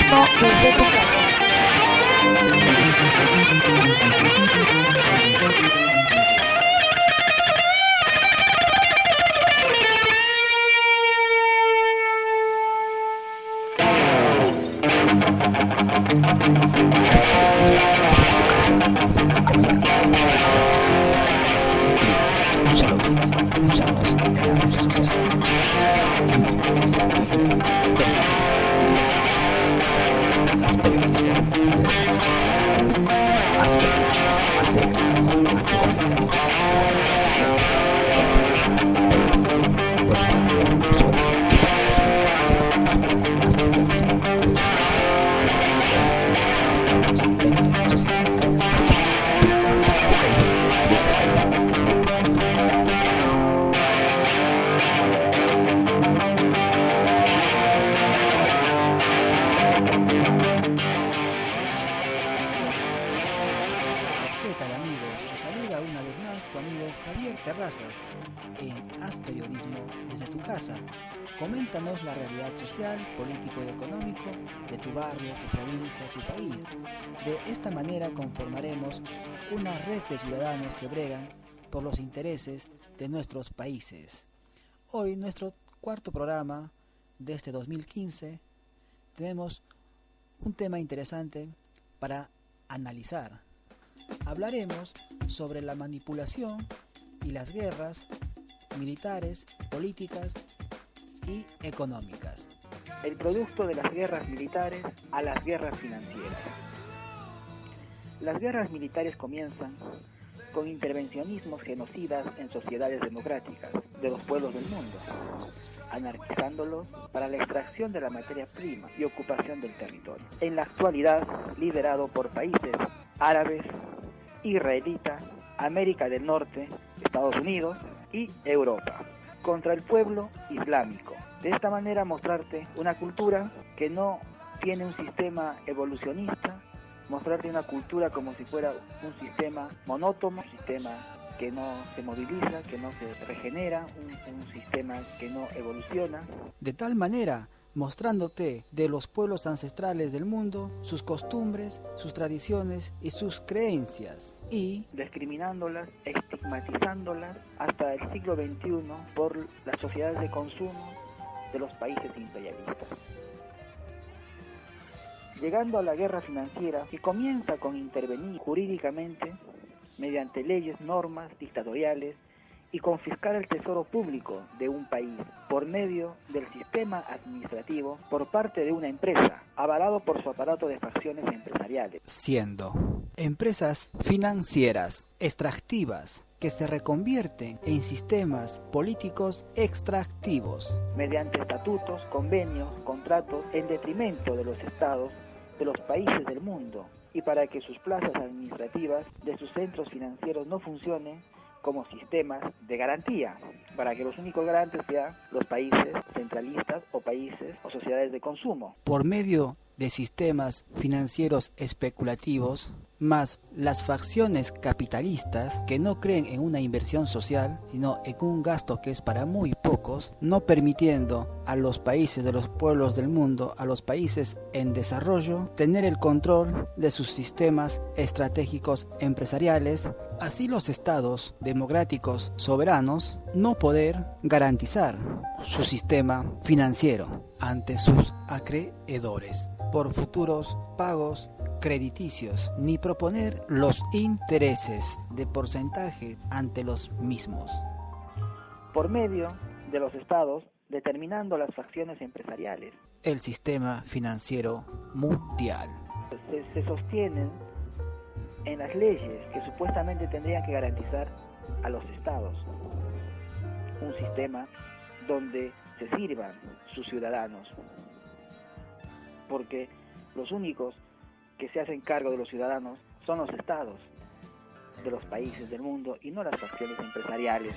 Asperiorismo desde tu casa. En Asperiorismo desde tu casa. Coméntanos la realidad social, político y económico de tu barrio, tu provincia, tu país. De esta manera conformaremos una red de ciudadanos que bregan por los intereses de nuestros países. Hoy, nuestro cuarto programa de este 2015, tenemos un tema interesante para analizar. Hablaremos sobre la manipulación y las guerras militares, políticas y económicas. El producto de las guerras militares a las guerras financieras. Las guerras militares comienzan con intervencionismos genocidas en sociedades democráticas de los pueblos del mundo, anarquizándolos para la extracción de la materia prima y ocupación del territorio. En la actualidad, liderado por países árabes, israelitas, América del Norte, Estados Unidos y Europa, contra el pueblo islámico. De esta manera mostrarte una cultura que no tiene un sistema evolucionista, mostrarte una cultura como si fuera un sistema monótono, un sistema que no se moviliza, que no se regenera, un sistema que no evoluciona. De tal manera, mostrándote de los pueblos ancestrales del mundo, sus costumbres, sus tradiciones y sus creencias, y discriminándolas, estigmatizándolas hasta el siglo XXI por las sociedades de consumo de los países imperialistas. Llegando a la guerra financiera, que comienza con intervenir jurídicamente mediante leyes, normas dictatoriales y confiscar el tesoro público de un país por medio del sistema administrativo por parte de una empresa, avalado por su aparato de facciones empresariales. Siendo empresas financieras extractivas que se reconvierten en sistemas políticos extractivos. Mediante estatutos, convenios, contratos, en detrimento de los estados de los países del mundo, y para que sus plazas administrativas de sus centros financieros no funcionen como sistemas de garantía, para que los únicos garantes sean los países centralistas o países o sociedades de consumo. Por medio de sistemas financieros especulativos, más las facciones capitalistas que no creen en una inversión social, sino en un gasto que es para muy pocos, no permitiendo a los países de los pueblos del mundo, a los países en desarrollo, tener el control de sus sistemas estratégicos empresariales, así los estados democráticos soberanos no poder garantizar su sistema financiero ante sus acreedores por futuros pagos crediticios, ni proponer los intereses de porcentaje ante los mismos. Por medio de los estados, determinando las facciones empresariales. El sistema financiero mundial. Se sostienen en las leyes que supuestamente tendrían que garantizar a los estados. Un sistema donde se sirvan sus ciudadanos. Porque los únicos que se hacen cargo de los ciudadanos son los estados de los países del mundo y no las facciones empresariales.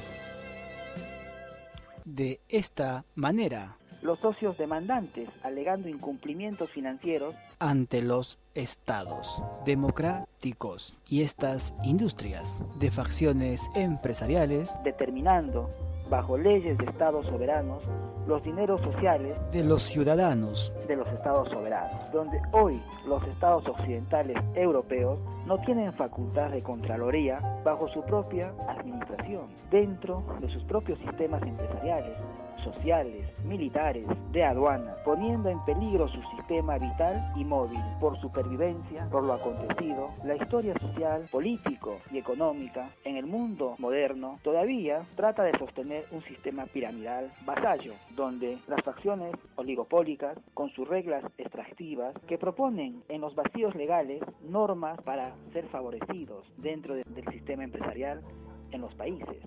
De esta manera, los socios demandantes, alegando incumplimientos financieros ante los estados democráticos y estas industrias de facciones empresariales, determinando bajo leyes de estados soberanos, los dineros sociales de los ciudadanos de los estados soberanos, donde hoy los estados occidentales europeos no tienen facultad de contraloría bajo su propia administración, dentro de sus propios sistemas empresariales, sociales, militares, de aduana, poniendo en peligro su sistema vital y móvil por supervivencia, por lo acontecido. La historia social, político y económica en el mundo moderno todavía trata de sostener un sistema piramidal vasallo, donde las facciones oligopólicas, con sus reglas extractivas, que proponen en los vacíos legales normas para ser favorecidos dentro del sistema empresarial en los países,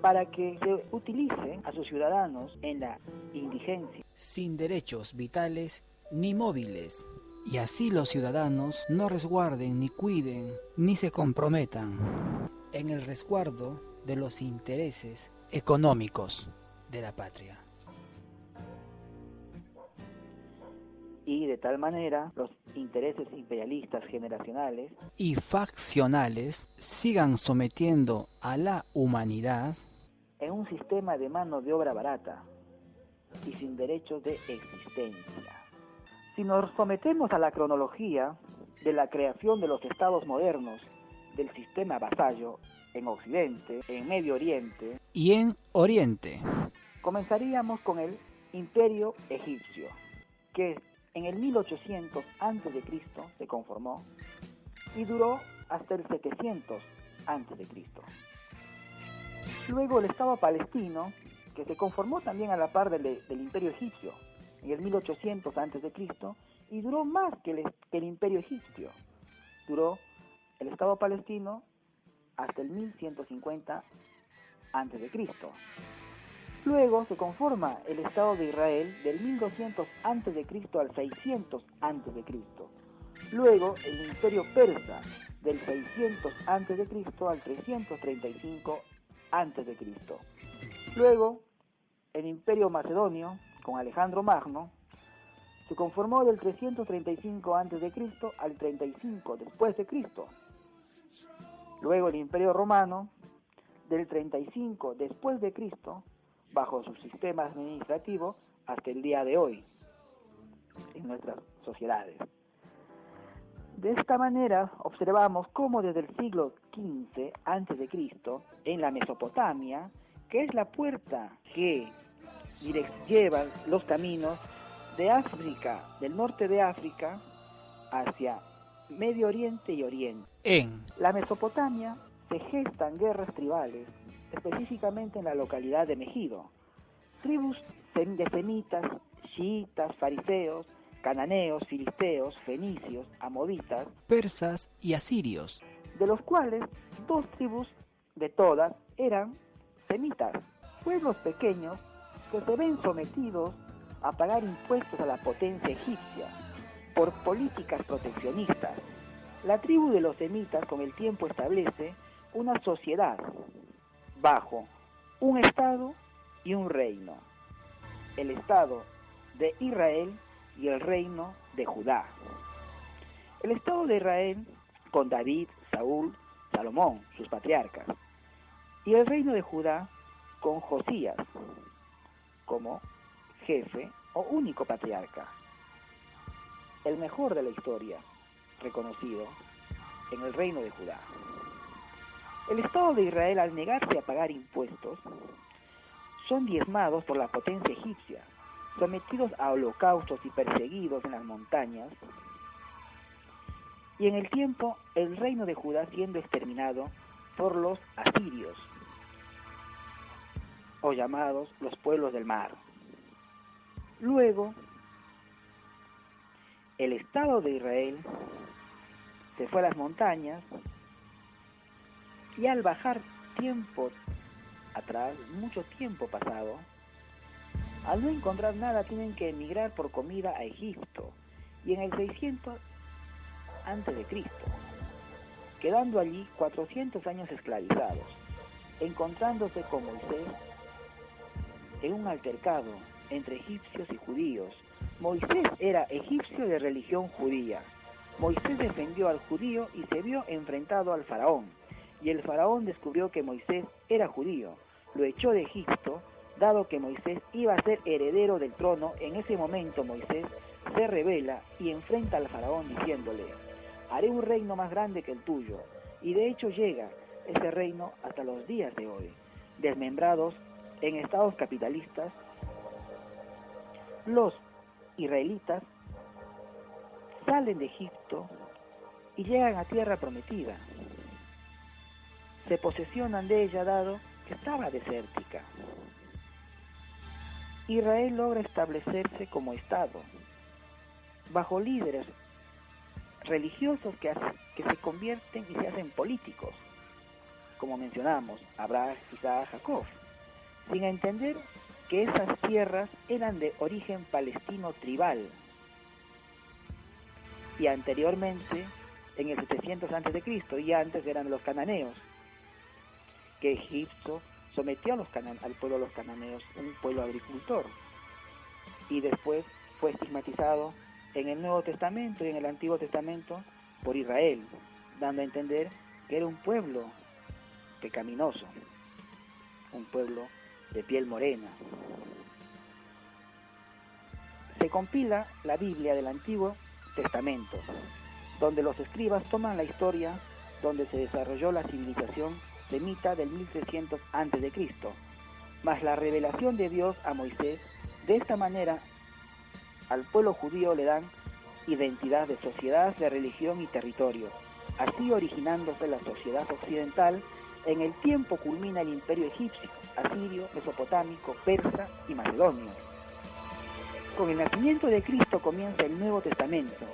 para que se utilice a sus ciudadanos en la indigencia, sin derechos vitales ni móviles, y así los ciudadanos no resguarden ni cuiden ni se comprometan en el resguardo de los intereses económicos de la patria. Y de tal manera los intereses imperialistas generacionales y faccionales sigan sometiendo a la humanidad en un sistema de mano de obra barata y sin derechos de existencia. Si nos sometemos a la cronología de la creación de los estados modernos del sistema vasallo en Occidente, en Medio Oriente y en Oriente, comenzaríamos con el Imperio Egipcio, que en el 1800 a.C. se conformó y duró hasta el 700 a.C. Luego el Estado palestino, que se conformó también a la par del Imperio Egipcio en el 1800 a.C. y duró más que el Imperio Egipcio. Duró el Estado palestino hasta el 1150 a.C. Luego se conforma el Estado de Israel del 1200 a.C. al 600 a.C. Luego el Imperio Persa del 600 a.C. al 335 a.C. Luego el Imperio Macedonio con Alejandro Magno se conformó del 335 a.C. al 35 después de Cristo. Luego el Imperio Romano del 35 después de Cristo bajo su sistema administrativo hasta el día de hoy en nuestras sociedades. De esta manera observamos cómo desde el siglo XV a.C. en la Mesopotamia, que es la puerta que lleva los caminos de África, del norte de África, hacia Medio Oriente y Oriente. En la Mesopotamia se gestan guerras tribales, específicamente en la localidad de Megido. Tribus de semitas, chiitas, fariseos, cananeos, filisteos, fenicios, amoditas, persas y asirios, de los cuales 2 tribus de todas eran semitas, pueblos pequeños que se ven sometidos a pagar impuestos a la potencia egipcia por políticas proteccionistas. La tribu de los semitas con el tiempo establece una sociedad bajo un estado y un reino, el estado de Israel y el reino de Judá. El estado de Israel con David, Saúl, Salomón, sus patriarcas, y el reino de Judá con Josías como jefe o único patriarca, el mejor de la historia, reconocido en el reino de Judá. El Estado de Israel, al negarse a pagar impuestos, son diezmados por la potencia egipcia, sometidos a holocaustos y perseguidos en las montañas, y en el tiempo el reino de Judá siendo exterminado por los asirios, o llamados los pueblos del mar. Luego, el Estado de Israel se fue a las montañas y al bajar tiempo atrás, mucho tiempo pasado, al no encontrar nada tienen que emigrar por comida a Egipto y en el 600 a.C., quedando allí 400 años esclavizados, encontrándose con Moisés en un altercado entre egipcios y judíos. Moisés era egipcio de religión judía. Moisés defendió al judío y se vio enfrentado al faraón, y el faraón descubrió que Moisés era judío. Lo echó de Egipto, dado que Moisés iba a ser heredero del trono. En ese momento Moisés se rebela y enfrenta al faraón diciéndole: haré un reino más grande que el tuyo. Y de hecho llega ese reino hasta los días de hoy. Desmembrados en estados capitalistas, los israelitas salen de Egipto y llegan a tierra prometida. Se posesionan de ella dado que estaba desértica. Israel logra establecerse como Estado, bajo líderes religiosos que se convierten y se hacen políticos, como mencionamos, Abraham, Isaac, Jacob, sin entender que esas tierras eran de origen palestino tribal. Y anteriormente, en el 700 a.C., y antes eran los cananeos, que Egipto sometió al pueblo de los cananeos, un pueblo agricultor, y después fue estigmatizado en el Nuevo Testamento y en el Antiguo Testamento por Israel, dando a entender que era un pueblo pecaminoso, un pueblo de piel morena. Se compila la Biblia del Antiguo Testamento, donde los escribas toman la historia donde se desarrolló la civilización semita del 1300 a.C., más la revelación de Dios a Moisés. De esta manera, al pueblo judío le dan identidad de sociedad, de religión y territorio, así originándose la sociedad occidental. En el tiempo culmina el imperio egipcio, asirio, mesopotámico, persa y macedonio. Con el nacimiento de Cristo comienza el Nuevo Testamento,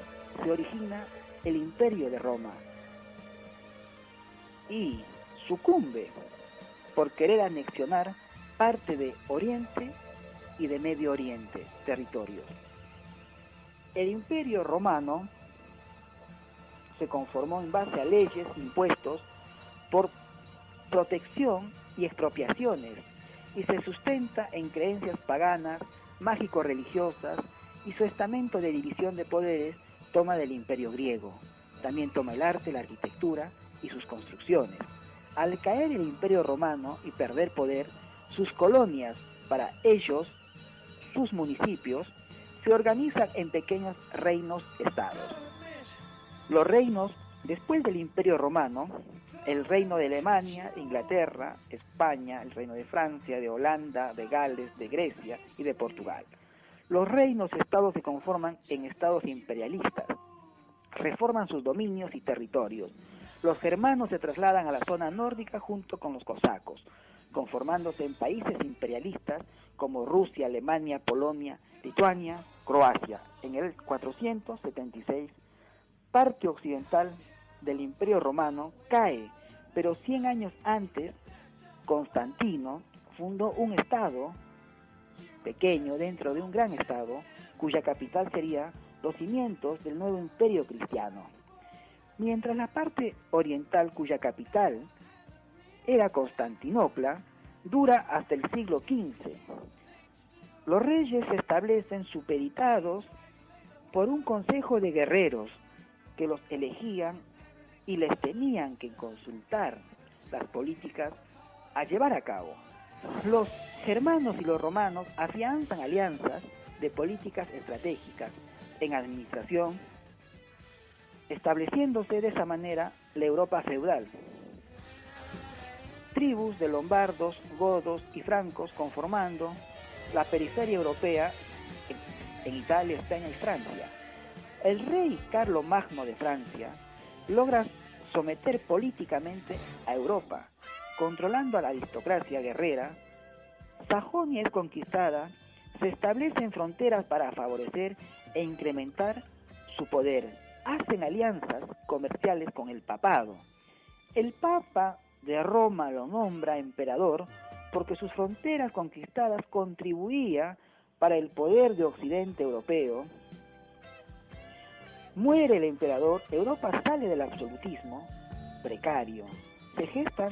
se origina el imperio de Roma y sucumbe por querer anexionar parte de Oriente y de Medio Oriente, territorios. El imperio romano se conformó en base a leyes, impuestos, por protección y expropiaciones, y se sustenta en creencias paganas, mágico-religiosas, y su estamento de división de poderes toma del imperio griego. También toma el arte, la arquitectura y sus construcciones. Al caer el imperio romano y perder poder, sus colonias, para ellos, sus municipios, se organizan en pequeños reinos-estados. Los reinos, después del imperio romano, el reino de Alemania, Inglaterra, España, el reino de Francia, de Holanda, de Gales, de Grecia y de Portugal. Los reinos-estados se conforman en estados imperialistas, reforman sus dominios y territorios. Los germanos se trasladan a la zona nórdica junto con los cosacos, conformándose en países imperialistas como Rusia, Alemania, Polonia, Lituania, Croacia. En el 476, parte occidental del Imperio Romano cae, pero 100 años antes, Constantino fundó un estado pequeño dentro de un gran estado, cuya capital sería los cimientos del nuevo imperio cristiano. Mientras la parte oriental, cuya capital era Constantinopla, dura hasta el siglo XV. Los reyes se establecen supeditados por un consejo de guerreros que los elegían y les tenían que consultar las políticas a llevar a cabo. Los germanos y los romanos afianzan alianzas de políticas estratégicas en administración, estableciéndose de esa manera la Europa feudal. Tribus de lombardos, godos y francos conformando la periferia europea en Italia, España y Francia. El rey Carlomagno de Francia logra someter políticamente a Europa, controlando a la aristocracia guerrera. Sajonia es conquistada, se establecen fronteras para favorecer e incrementar su poder. Hacen alianzas comerciales con el papado. El Papa de Roma lo nombra emperador porque sus fronteras conquistadas contribuía para el poder de Occidente europeo. Muere el emperador, Europa sale del absolutismo precario, se gestan